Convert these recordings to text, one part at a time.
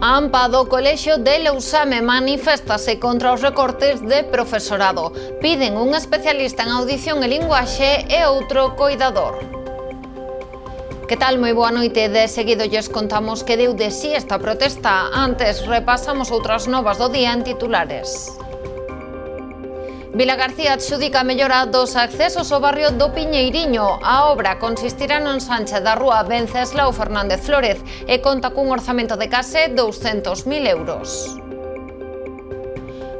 A AMPA do Colexio de Lousame maniféstase contra os recortes de profesorado. Piden un especialista en audición e linguaxe e outro coidador. Que tal? Moi boa noite. De seguido lles contamos que deu de si esta protesta. Antes repasamos outras novas do día en titulares. Vilagarcía adxudica a mellora dos accesos ao barrio do Piñeiriño. A obra consistirá no ensanche da rúa Venceslao Fernández Flórez e conta cun orzamento de case 200.000 euros.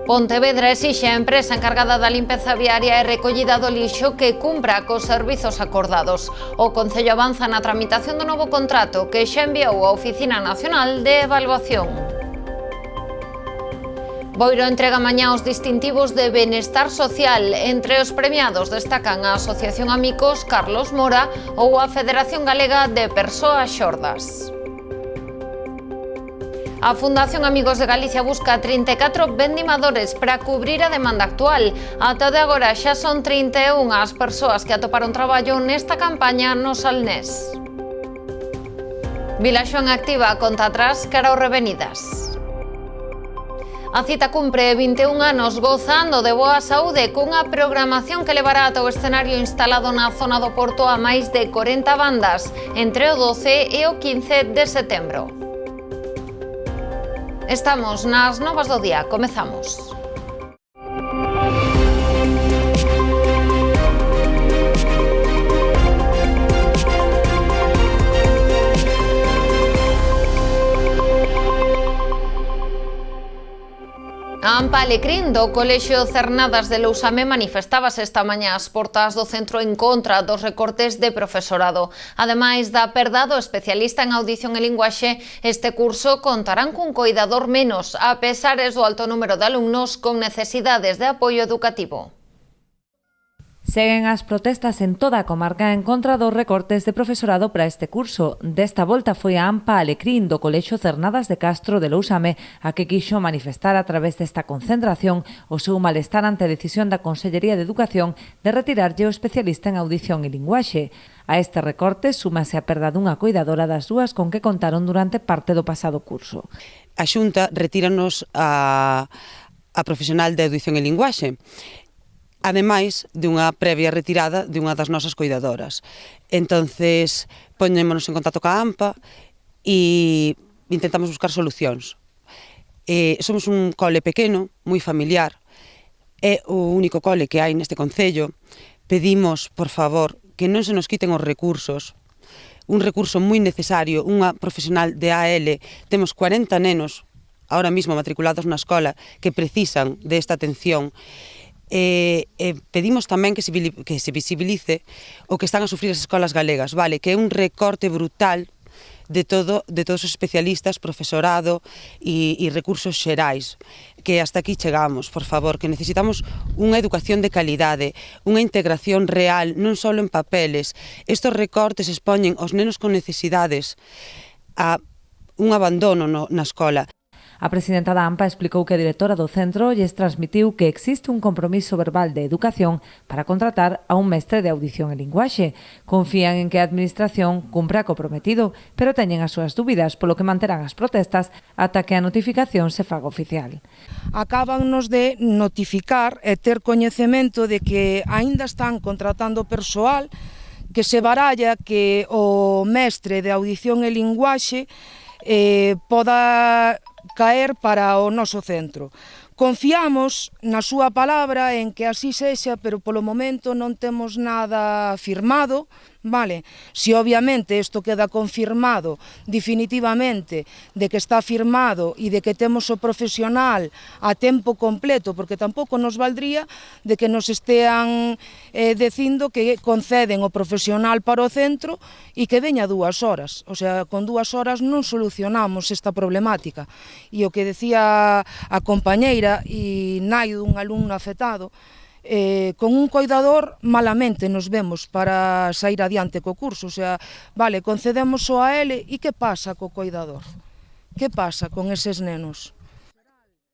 Pontevedra exixe a empresa encargada da limpeza viaria e recollida do lixo que cumpra cos servizos acordados. O Concello avanza na tramitación do novo contrato que xa enviou a Oficina Nacional de Evaluación. Boiro entrega mañá os distintivos de Benestar Social. Entre os premiados destacan a Asociación Amigos Carlos Mora ou a Federación Galega de Persoas Xordas. A Fundación Amigos de Galicia busca 34 vendimadores para cubrir a demanda actual. Ata de agora xa son 31 as persoas que atoparon traballo nesta campaña no Salnés. Vilaxoán activa a conta atrás cara ao Revenidas. A cita cumpre 21 anos gozando de boa saúde cunha programación que levará ata o escenario instalado na zona do Porto a máis de 40 bandas entre o 12 e o 15 de setembro. Estamos nas novas do día. Comezamos. A AMPA Alecrín do Colexio Cernadas de Lousame manifestábase esta mañá ás portas do centro en contra dos recortes de profesorado. Ademais da perda do especialista en audición e linguaxe, este curso contarán cun coidador menos, a pesares do alto número de alumnos con necesidades de apoio educativo. Seguen as protestas en toda a comarca en contra dos recortes de profesorado para este curso. Desta volta foi a AMPA Alecrín do Colexio Cernadas de Castro de Lousame a que quixo manifestar a través desta concentración o seu malestar ante a decisión da Consellería de Educación de retirarlle o especialista en audición e linguaxe. A este recorte súmase a perda dunha coidadora das dúas con que contaron durante parte do pasado curso. A Xunta retíranos a profesional de audición e linguaxe, ademais dunha previa retirada de unha das nosas coidadoras. Entonces, poñémonos en contacto ca AMPA e intentamos buscar solucións. Somos un cole pequeno, moi familiar, é o único cole que hai neste concello. Pedimos, por favor, que non se nos quiten os recursos, un recurso moi necesario, unha profesional de AL. Temos 40 nenos, ahora mismo matriculados na escola, que precisan desta atención. Pedimos tamén que se visibilice o que están a sufrir as escolas galegas, vale, que é un recorte brutal de todos os especialistas, profesorado e recursos xerais, que hasta aquí chegamos, por favor, que necesitamos unha educación de calidade, unha integración real, non só en papeles. Estos recortes expoñen os nenos con necesidades a un abandono na escola. A presidenta da AMPA explicou que a directora do centro lles transmitiu que existe un compromiso verbal de educación para contratar a un mestre de audición e linguaxe. Confían en que a administración cumpra co prometido, pero teñen as súas dúbidas, polo que manterán as protestas ata que a notificación se faga oficial. Acábannos de notificar e ter coñecemento de que aínda están contratando persoal, que se baralla que o mestre de audición e linguaxe poda caer para o noso centro. Confiamos na súa palabra en que así sexa, pero polo momento non temos nada firmado, vale? Si obviamente isto queda confirmado definitivamente de que está firmado e de que temos o profesional a tempo completo, porque tampouco nos valdría de que nos estean dicindo que conceden o profesional para o centro e que veña 2 horas. O sea, con 2 horas non solucionamos esta problemática. E o que decía a compañeira e nai dun alumno afectado, con un coidador malamente nos vemos para sair adiante co curso. O sea, vale, concedemos o a ele e que pasa co coidador? Que pasa con eses nenos?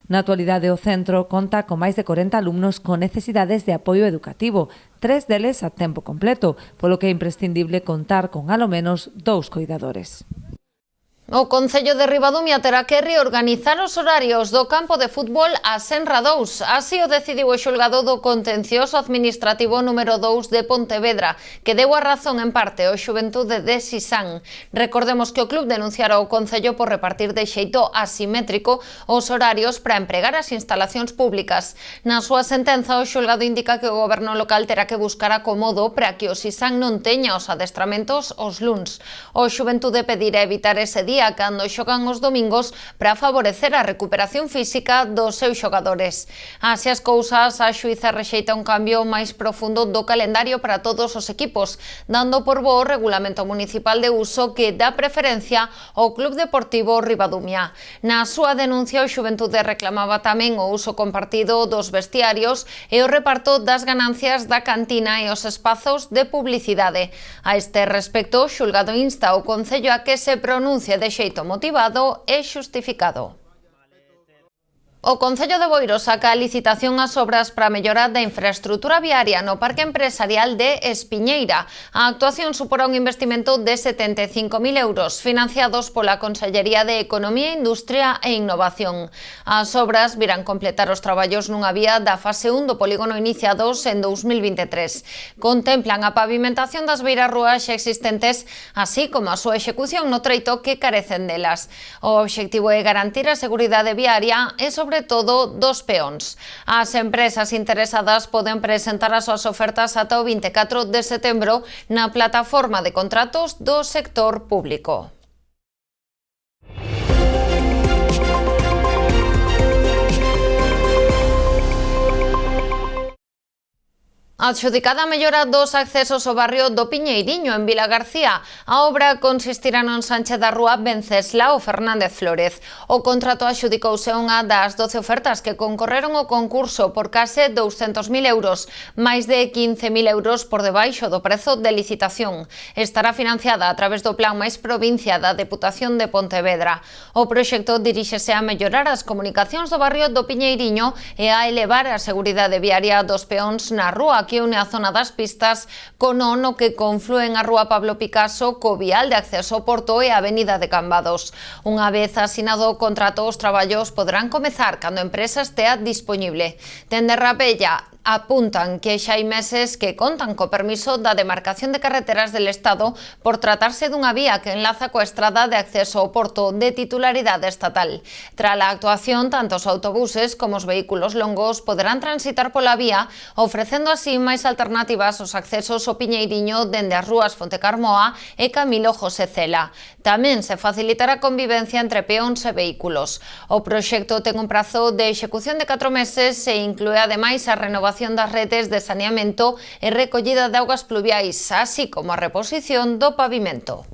Na actualidade o centro conta con máis de 40 alumnos con necesidades de apoio educativo, 3 deles a tempo completo, polo que é imprescindible contar con alo menos 2 coidadores. O Concello de Ribadumia terá que reorganizar os horarios do campo de fútbol a Senra 2. Así o decidiu o xulgado do Contencioso Administrativo número 2 de Pontevedra, que deu a razón en parte ao Xuventude de Sisán. Recordemos que o club denunciara o Concello por repartir de xeito asimétrico os horarios para empregar as instalacións públicas. Na súa sentenza, o xulgado indica que o goberno local terá que buscar acomodo para que o Sisán non teña os adestramentos os luns. O Xuventude pedirá evitar ese día cando xogan os domingos para favorecer a recuperación física dos seus xogadores. Así as cousas, a xuíza rexeita un cambio máis profundo do calendario para todos os equipos, dando por bo o regulamento municipal de uso que dá preferencia ao Club Deportivo Ribadumia. Na súa denuncia, o Xuventude reclamaba tamén o uso compartido dos vestiarios e o reparto das ganancias da cantina e os espazos de publicidade. A este respecto, o xulgado insta ao Concello a que se pronuncie de xeito motivado e xustificado. O Concello de Boiro saca a licitación ás obras para a mellora da infraestrutura viaria no Parque Empresarial de Espiñeira. A actuación suporá un investimento de 75.000 euros, financiados pola Consellería de Economía, Industria e Innovación. As obras virán completar os traballos nunha vía da fase 1 do polígono iniciados en 2023. Contemplan a pavimentación das beirarrúas xa existentes, así como a súa execución no treito que carecen delas. O obxectivo é garantir a seguridade viaria e sobre todo dos peóns. As empresas interesadas poden presentar as súas ofertas ata o 24 de setembro na plataforma de contratos do sector público. Adxudicada a mellora dos accesos ao barrio do Piñeiriño, en Vilagarcía. A obra consistirá no ensanche da rúa Venceslao Fernández Flórez. O contrato adxudicouse unha das 12 ofertas que concorreron ao concurso por case 200.000 euros, máis de 15.000 euros por debaixo do prezo de licitación. Estará financiada a través do Plan Mais Provincia da Deputación de Pontevedra. O proxecto diríxese a mellorar as comunicacións do barrio do Piñeiriño e a elevar a seguridade viaria dos peóns na rúa que une a zona das pistas con o no que conflúen a rúa Pablo Picasso co vial de acceso ao Porto e a avenida de Cambados. Unha vez asinado o contrato, os traballos poderán comezar cando a empresa estea dispoñible. Dende Rapella apuntan que xa hai meses que contan co permiso da demarcación de carreteras del Estado por tratarse dunha vía que enlaza coa estrada de acceso ao Porto de titularidade estatal. Tras a actuación, tanto os autobuses como os vehículos longos poderán transitar pola vía, ofrecendo así máis alternativas aos accesos ao Piñeiriño dende as rúas Fontecarmoa e Camilo José Cela. Tamén se facilitará a convivencia entre peóns e vehículos. O proxecto ten un prazo de execución de 4 meses e inclúe ademais a renovación das redes de saneamento e recollida de augas pluviais, así como a reposición do pavimento.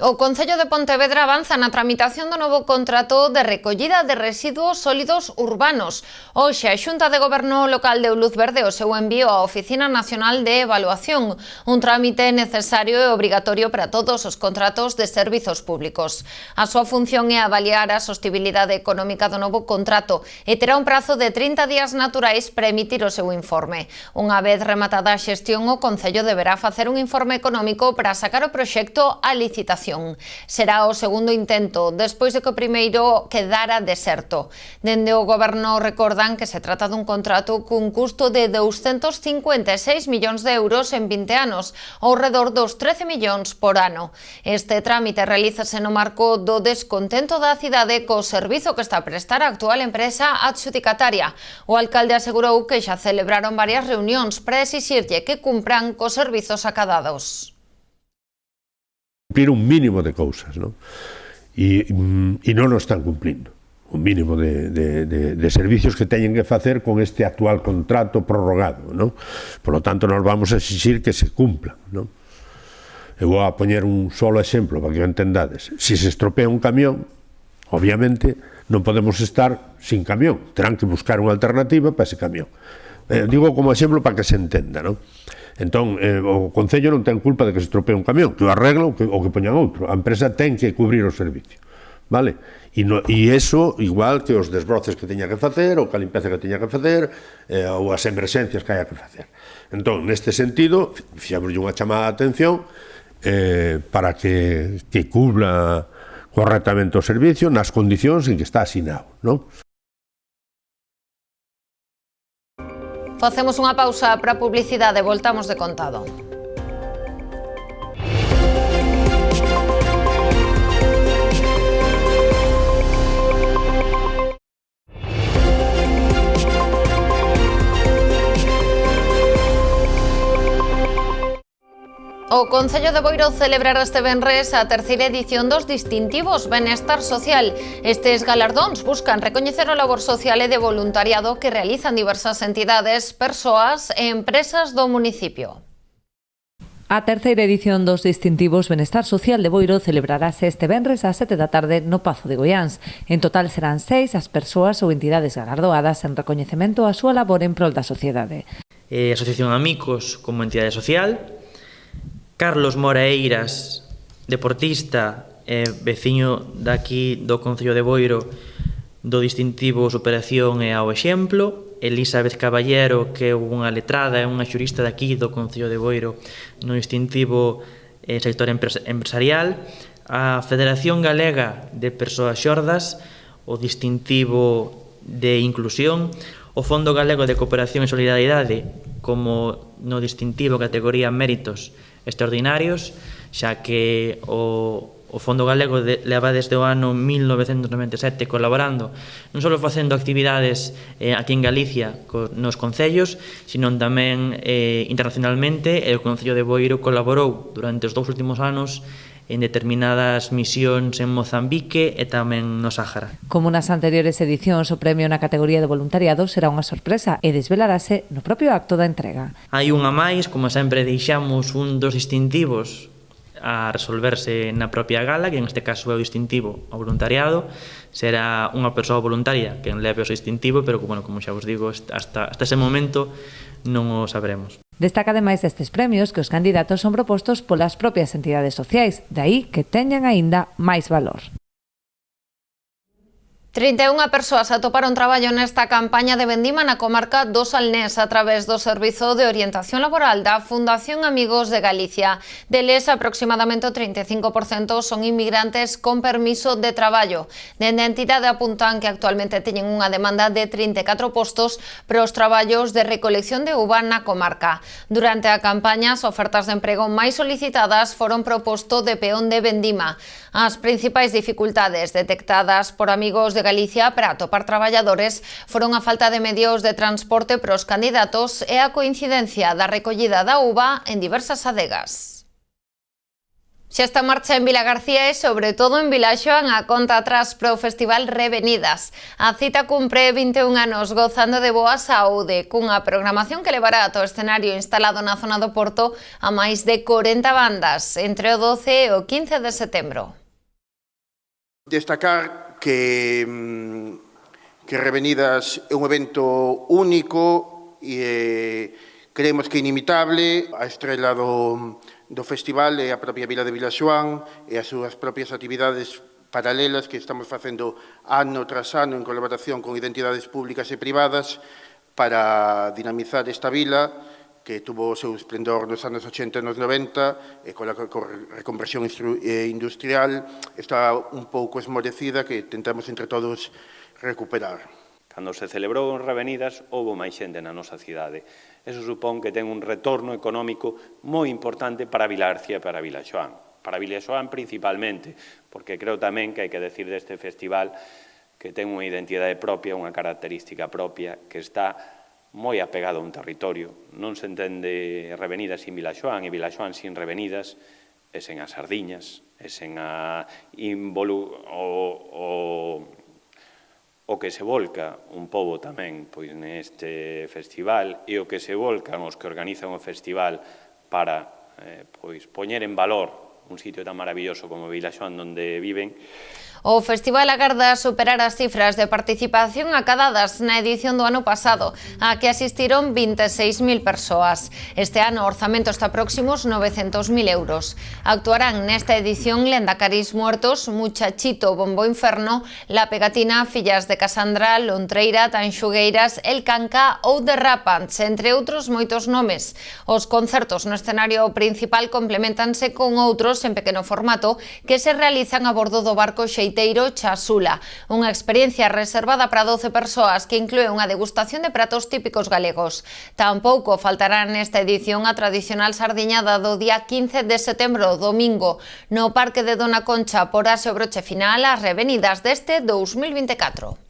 O Concello de Pontevedra avanza na tramitación do novo contrato de recollida de residuos sólidos urbanos. Hoxe, a Xunta de Goberno local deu luz verde ao seu envío á Oficina Nacional de Evaluación, un trámite necesario e obrigatorio para todos os contratos de servizos públicos. A súa función é avaliar a sostibilidade económica do novo contrato e terá un prazo de 30 días naturais para emitir o seu informe. Unha vez rematada a xestión, o Concello deberá facer un informe económico para sacar o proxecto á licitación. Será o segundo intento, despois de que o primeiro quedara deserto. Dende o Goberno recordan que se trata dun contrato cun custo de 256 millóns de euros en 20 anos, ao redor dos 13 millóns por ano. Este trámite realízase no marco do descontento da cidade co servizo que está a prestar a actual empresa adxudicataria. O alcalde asegurou que xa celebraron varias reunións para exixirlle que cumpran cos servizos acadados. Cumplir un mínimo de cousas, ¿no? E non o están cumplindo. Un mínimo de servicios que teñen que facer con este actual contrato prorrogado, ¿no? Por lo tanto, nos vamos a exixir que se cumplan, ¿no? Eu vou a poñer un solo exemplo para que o entendades. Se se estropea un camión, obviamente non podemos estar sin camión. Terán que buscar unha alternativa para ese camión. Digo como exemplo para que se entenda, ¿no? Entón, o Concello non ten culpa de que se estropee un camión, que o arregla ou que poñan outro. A empresa ten que cubrir o servicio, vale? E iso, igual que os desbroces que teña que facer, ou que a limpeza que teña que facer, ou as emerxencias que haya que facer. Entón, neste sentido, fixemos unha chamada de atención para que cubra correctamente o servicio nas condicións en que está asinado, non? Facemos unha pausa para a publicidade e voltamos de contado. O Concello de Boiro celebrará este venres a terceira edición dos distintivos Benestar Social. Estes galardóns buscan recoñecer o labor social e de voluntariado que realizan diversas entidades, persoas e empresas do municipio. A terceira edición dos distintivos Benestar Social de Boiro celebrarase este venres ás 7 da tarde no Pazo de Goiáns. En total serán 6 as persoas ou entidades galardoadas en recoñecemento á súa labor en prol da sociedade. Asociación Amigos como entidade social, Carlos Moreiras, deportista e veciño daqui do Concello de Boiro do distintivo Superación e ao Exemplo, Elizabeth Caballero, que é unha letrada e unha xurista daqui do Concello de Boiro no distintivo Sector Empresarial, a Federación Galega de Persoas Xordas, o distintivo de Inclusión, o Fondo Galego de Cooperación e Solidaridade como no distintivo categoría Méritos Extraordinarios, xa que o Fondo Galego leva desde o ano 1997 colaborando, non só facendo actividades aquí en Galicia nos concellos, sino tamén internacionalmente, e o Concello de Boiro colaborou durante os 2 últimos anos en determinadas misións en Mozambique e tamén no Sáhara. Como nas anteriores edicións, o premio na categoría de voluntariado será unha sorpresa e desvelarase no propio acto da entrega. Hai unha máis, como sempre deixamos un dos distintivos a resolverse na propia gala, que en este caso é o distintivo ao voluntariado. Será unha persoa voluntaria quen leve o distintivo, pero como xa vos digo, hasta ese momento non o sabremos. Destaca ademais destes premios que os candidatos son propostos polas propias entidades sociais, de aí que teñan aínda máis valor. 31 persoas atoparon traballo nesta campaña de vendima na comarca do Salnés a través do Servizo de Orientación Laboral da Fundación Amigos de Galicia. Deles, aproximadamente o 35% son inmigrantes con permiso de traballo. Dende a entidade apuntan que actualmente teñen unha demanda de 34 postos para os traballos de recolección de uva na comarca. Durante a campaña, as ofertas de emprego máis solicitadas foron pro posto de peón de vendima. As principais dificultades detectadas por Amigos de Galicia para atopar traballadores foron a falta de medios de transporte para os candidatos e a coincidencia da recollida da uva en diversas adegas. Xa está en marcha en Vilagarcía e sobre todo en Vilaxoán a conta atrás para o Festival Revenidas. A cita cumpre 21 anos gozando de boa saúde, cunha programación que levará ata o escenario instalado na zona do Porto a máis de 40 bandas entre o 12 e o 15 de setembro. Destacar que Revenidas é un evento único e creemos que inimitable. A estrela do festival é a propia vila de Vilaxoán e as súas propias actividades paralelas que estamos facendo ano tras ano en colaboración con identidades públicas e privadas para dinamizar esta vila que tuvo o seu esplendor nos anos 80 e nos 90 e con a reconversión industrial está un pouco esmorecida que tentamos entre todos recuperar. Cando se celebrou en Revenidas, houve máis xente na nosa cidade. Eso supón que ten un retorno económico moi importante para Vilagarcía e para Vilaxoán. Para Vilaxoán principalmente, porque creo tamén que hai que decir deste festival que ten unha identidade propia, unha característica propia, que está moi apegado a un territorio. Non se entende Revenidas sin Vilaxoán e Vilaxoán sin Revenidas e sen as sardiñas, e sen o que se volca un pobo tamén pois neste festival e o que se volcan os que organizan o festival para pois poñer en valor un sitio tan maravilloso como Vilaxoán, donde viven. O Festival agarda superar as cifras de participación acadadas na edición do ano pasado, a que asistiron 26.000 persoas. Este ano o orzamento está próximo aos 900.000 euros. Actuarán nesta edición Lendacaris Muertos, Muchachito, Bombo Inferno, La Pegatina, Fillas de Casandra, Lontreira, Tanxugueiras, El Canca ou The Rapants, entre outros moitos nomes. Os concertos no escenario principal complementanse con outros en pequeno formato que se realizan a bordo do barco Xeiteiro Chasula, unha experiencia reservada para 12 persoas que inclúe unha degustación de pratos típicos galegos. Tampouco faltará nesta edición a tradicional sardiñada do día 15 de setembro, domingo, no Parque de Dona Concha, porase o broche final ás revenidas deste 2024.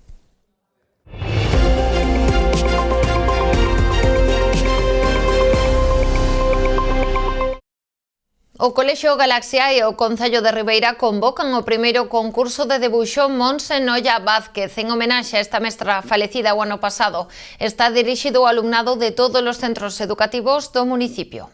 O Colexio Galaxia e o Concello de Ribeira convocan o primeiro concurso de debuxo Montse Noia Vázquez en homenaxe a esta mestra falecida o ano pasado. Está dirixido ao alumnado de todos os centros educativos do municipio.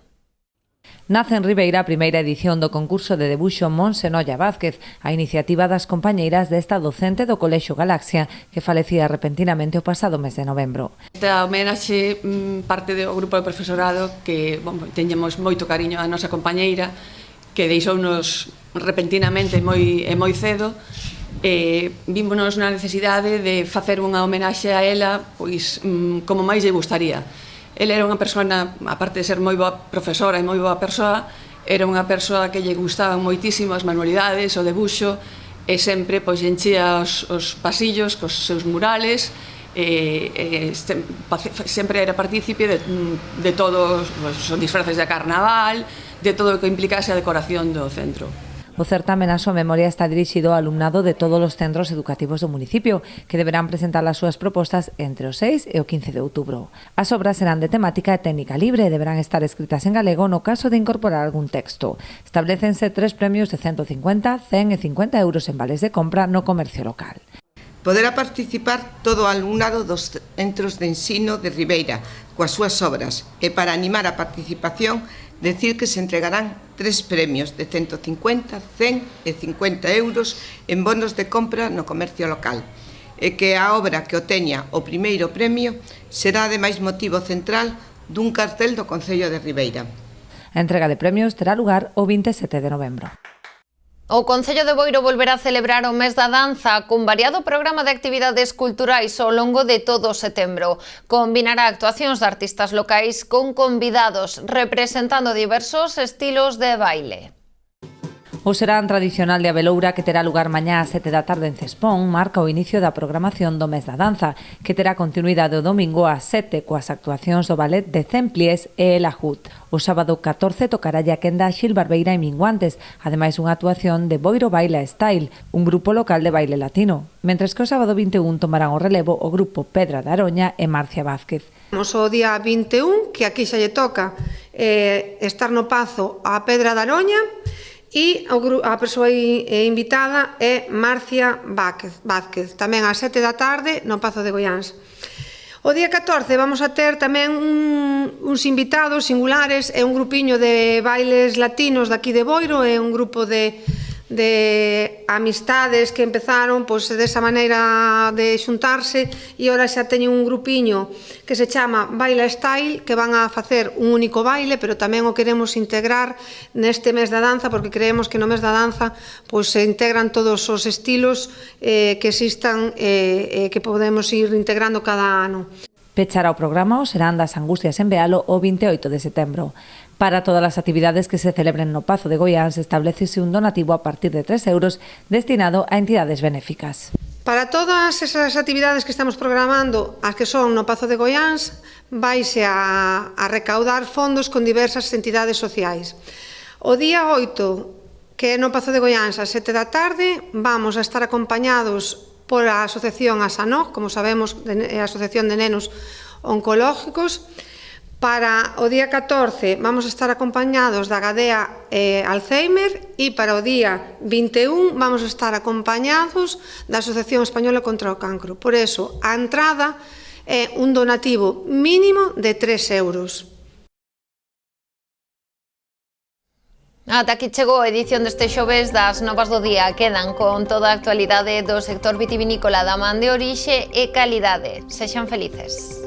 Nace en Ribeira a primeira edición do concurso de debuxo Montse Noia Vázquez, a iniciativa das compañeiras desta docente do Colexio Galaxia, que falecía repentinamente o pasado mes de novembro. Esta homenaxe parte do grupo de profesorado que teñemos moito cariño a nosa compañeira, que deixounos repentinamente moi cedo, e vímonos na necesidade de facer unha homenaxe a ela pois como máis lle gustaría. Ela era unha persona, aparte de ser moi boa profesora e moi boa persoa, era unha persoa que lle gustaban moitísimo as manualidades, o debuxo, e sempre pois enchía os pasillos cos seus murales, sempre era partícipe de todos os disfraces de carnaval, de todo o que implicase a decoración do centro. O certamen a súa memoria está dirixido ao alumnado de todos os centros educativos do municipio, que deberán presentar as súas propostas entre o 6 e o 15 de outubro. As obras serán de temática e técnica libre e deberán estar escritas en galego no caso de incorporar algún texto. Establécense 3 premios de 150, 100 e 50 euros en vales de compra no comercio local. Poderá participar todo o alumnado dos centros de ensino de Ribeira coas súas obras e para animar a participación decir que se entregarán 3 premios de 150, 100 e 50 euros en bonos de compra no comercio local e que a obra que obteña o primeiro premio será ademais motivo central dun cartel do Concello de Ribeira. A entrega de premios terá lugar o 27 de novembro. O Concello de Boiro volverá a celebrar o mes da danza cun variado programa de actividades culturais ao longo de todo o setembro. Combinará actuacións de artistas locais con convidados representando diversos estilos de baile. O serán tradicional de Abeloura, que terá lugar mañá ás 7 da tarde en Cespón, marca o inicio da programación do mes da danza, que terá continuidade o domingo ás 7 coas actuacións do ballet de Cemplies e El Ajut. O sábado 14 tocará Yaquenda, Xil Barbeira e Minguantes, ademais unha actuación de Boiro Baila Style, un grupo local de baile latino, mentres que o sábado 21 tomarán o relevo o grupo Pedra da Aroña e Marcia Vázquez. O día 21, que aquí xa lle toca estar no Pazo a Pedra da Aroña, e a persoa invitada é Marcia Vázquez, tamén ás 7 da tarde no Pazo de Goiáns. O día 14 vamos a ter tamén uns invitados singulares, é un grupiño de bailes latinos daqui de Boiro, é un grupo de amistades que empezaron pois desa maneira de xuntarse e ora xa teñen un grupiño que se chama Baila Style, que van a facer un único baile, pero tamén o queremos integrar neste mes da danza, porque creemos que no mes da danza pois se integran todos os estilos que existan e que podemos ir integrando cada ano. Pechará o programa o Serán das Angustias en Bealo o 28 de setembro. Para todas as actividades que se celebren no Pazo de Goiáns establecese un donativo a partir de 3 euros destinado a entidades benéficas. Para todas esas actividades que estamos programando, as que son no Pazo de Goiáns, vaise a recaudar fondos con diversas entidades sociais. O día 8, que é no Pazo de Goiáns, ás 7 da tarde, vamos a estar acompañados por a Asociación Asanó, como sabemos, é a Asociación de Nenos Oncológicos. Para o día 14 vamos a estar acompañados da Gadea Alzheimer e para o día 21 vamos a estar acompañados da Asociación Española contra o Cancro. Por eso, a entrada é un donativo mínimo de 3 euros. Ata aquí chegou a edición deste xoves das Novas do Día. Quedan con toda a actualidade do sector vitivinícola da man de orixe e calidade. Sexan felices.